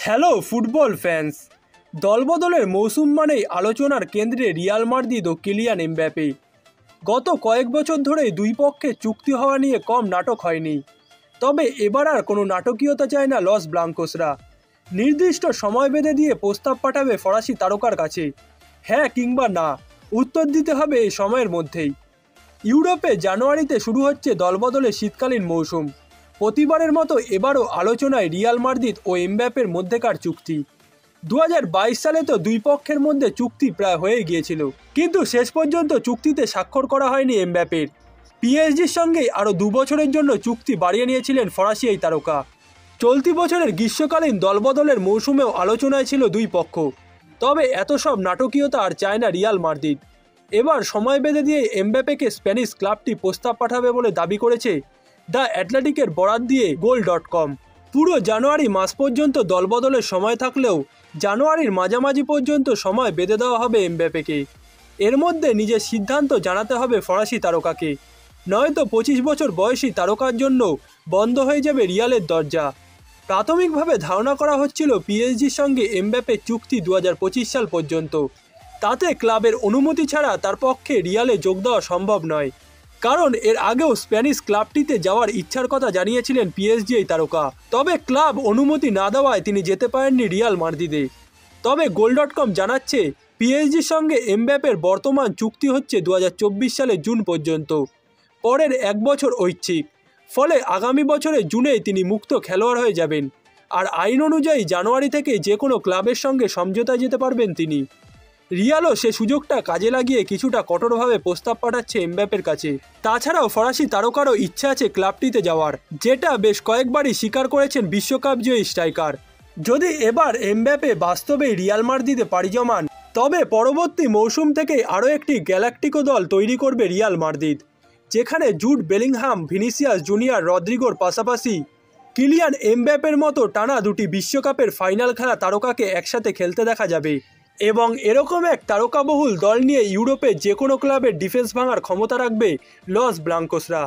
Hello football fans. দলবদলের মৌসুম মানেই আলোচনার কেন্দ্রে রিয়াল মাদ্রিদ ও কিলিয়ান এমবাপ্পে। গত কয়েক বছর ধরেই দুই পক্ষে চুক্তি হওয়া নিয়ে কম নাটক হয়নি। তবে এবার আর কোনো নাটকীয়তা চায় না লস ব্লাঙ্কোসরা। নির্দিষ্ট সময় বেঁধে দিয়ে প্রস্তাব পাঠাবে ফরাসি তারকার কাছে। হ্যাঁ কিংবা না, উত্তর দিতে হবে এই সময়ের মধ্যেই। ইউরোপে জানুয়ারিতে শুরু হচ্ছে দলবদলের শীতকালীন মৌসুম। প্রতিবারের মতো এবারও আলোচনায় রিয়াল মাদ্রিদ ও এমবাপ্পের মধ্যেকার চুক্তি। 2022 সালে তো দুই পক্ষের মধ্যে চুক্তি প্রায় হয়ে গিয়েছিল, কিন্তু শেষ পর্যন্ত চুক্তিতে স্বাক্ষর করা হয়নি এমবাপ্পের। পিএসজির সঙ্গেই আরও 2 বছরের জন্য চুক্তি বাড়িয়ে নিয়েছিলেন ফরাসি এই তারকা। চলতি বছরের গ্রীষ্মকালীন দলবদলের মৌসুমেও আলোচনায় ছিল দুই পক্ষ। তবে এত সব নাটকীয়তা আর চায় না রিয়াল মাদ্রিদ। এবার সময় বেঁধে দিয়ে এমবাপ্পেকে স্প্যানিশ ক্লাবটি প্রস্তাব পাঠাবে বলে দাবি করেছে দ্য অ্যাথলেটিকের বরাত দিয়ে goal.com। পুরো জানুয়ারি মাস পর্যন্ত দলবদলের সময় থাকলেও জানুয়ারির মাঝামাঝি পর্যন্ত সময় বেঁধে দেওয়া হবে এমবাপ্পেকে। এর মধ্যে নিজের সিদ্ধান্ত জানাতে হবে ফরাসি তারকাকে, নয়তো 25 বছর বয়সী তারকার জন্য বন্ধ হয়ে যাবে রিয়ালের দরজা। প্রাথমিকভাবে ধারণা করা হচ্ছিল পিএসজির সঙ্গে এমবাপ্পের চুক্তি 2025 সাল পর্যন্ত। তাতে ক্লাবের অনুমতি ছাড়া তার পক্ষে রিয়ালে যোগ দেওয়া সম্ভব নয়, কারণ এর আগেও স্প্যানিশ ক্লাবটিতে যাওয়ার ইচ্ছার কথা জানিয়েছিলেন পিএসজি এই তারকা। তবে ক্লাব অনুমতি না দেওয়ায় তিনি যেতে পারেননি রিয়াল মাদ্রিদে। তবে goal.com জানাচ্ছে পিএসজির সঙ্গে এমবাপ্পের বর্তমান চুক্তি হচ্ছে 2024 সালের জুন পর্যন্ত, পরের 1 বছর ঐচ্ছিক। ফলে আগামী বছরের জুনেই তিনি মুক্ত খেলোয়াড় হয়ে যাবেন, আর আইন অনুযায়ী জানুয়ারি থেকে যে কোনো ক্লাবের সঙ্গে সমঝোতায় যেতে পারবেন তিনি। রিয়ালও সে সুযোগটা কাজে লাগিয়ে কিছুটা কঠোরভাবে প্রস্তাব পাঠাচ্ছে এমবাপ্পের কাছে। তাছাড়াও ফরাসি তারকারও ইচ্ছা আছে ক্লাবটিতে যাওয়ার, যেটা বেশ কয়েকবারই স্বীকার করেছেন বিশ্বকাপ জয়ী স্ট্রাইকার। যদি এবার এমবাপ্পে বাস্তবেই রিয়াল মাদ্রিদে পাড়ি জমান, তবে পরবর্তী মৌসুম থেকেই আরও একটি গ্যালাক্টিকো দল তৈরি করবে রিয়াল মাদ্রিদ, যেখানে জুড বেলিংহাম, ভিনিসিয়াস জুনিয়র, রদ্রিগোর পাশাপাশি কিলিয়ান এমবাপ্পের মতো টানা 2টি বিশ্বকাপের ফাইনাল খেলা তারকাকে একসাথে খেলতে দেখা যাবে। এবং এরকম এক তারকাবহুল দল নিয়ে ইউরোপে যে কোনো ক্লাবের ডিফেন্স ভাঙার ক্ষমতা রাখবে লস ব্লাঙ্কোসরা।